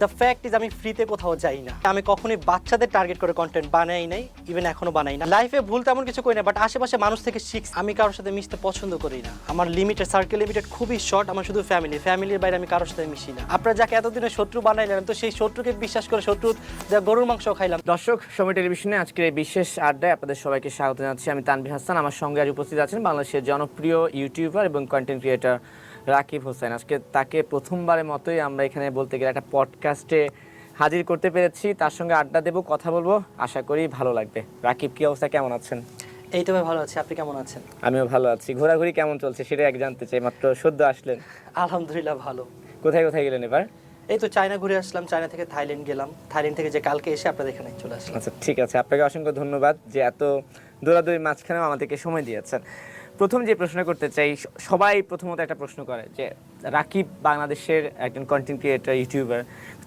The fact is আমি ফ্রিতে কোথাও যাই না, আমি কখনোই বাচ্চাদের টার্গেট করে কন্টেন্ট বানাই নাই, ইভেন এখনো বানাই না। লাইফে ভুল তেমন কিছু করি না, বাট আশেপাশে মানুষ থেকে শিখছি। আমি কারোর সাথে মিশতে পছন্দ করি না, আমার লিমিটেড সার্কেল লিমিটেড খুবই শর্ট, আমার শুধু ফ্যামিলির বাইরে আমি কারোর সাথে মিশি না। আপনারা যাকে এতদিনে শত্রু বানাইলেন, তো সেই শত্রুকে বিশ্বাস করে শত্রু যা গরুর মাংস খাইলাম। দর্শক, সময় টেলিভিশনে আজকের এই বিশেষ আড্ডায় আপনাদের সবাইকে স্বাগত জানাচ্ছি। আমি তানভীর হাসান, আমার সঙ্গে আজ উপস্থিত আছেন বাংলাদেশের জনপ্রিয় ইউটিউবার এবং কন্টেন্ট ক্রিয়েটর রাকিব হোসেন। আজকে তাকে প্রথমবারের মতোই আমরা এখানে বলতে গেলে একটা পডকাস্টে হাজির করতে পেরেছি। তার সঙ্গে আড্ডা দেবো, কথা বলবো, আশা করি ভালো লাগবে। রাকিব, কি অবস্থা, কেমন আছেন? এই তো ভাই ভালো আছি, আপনি কেমন আছেন? আমিও ভালো আছি। ঘোরাঘুরি কেমন চলছে সেটা এক জানতে চাই, মাত্র সদ্য আসলেন। আলহামদুলিল্লাহ ভালো। কোথায় কোথায় গেলেন এবার? এই তো চায়না ঘুরে আসলাম, চায়না থেকে থাইল্যান্ড গেলাম, থাইল্যান্ড থেকে যে কালকে এসে আপনাদের এখানে চলে আসলাম। আচ্ছা, ঠিক আছে, আপনাকে অসংখ্য ধন্যবাদ যে এত দৌড়াদৌড়ির মাঝখানেও আমাদেরকে সময় দিয়েছেন। প্রথম যে প্রশ্ন করতে চাই, সবাই প্রথমত একটা প্রশ্ন করে যে রাকিব বাংলাদেশের একজন কন্টেন্ট ক্রিয়েটর, ইউটিউবার, তো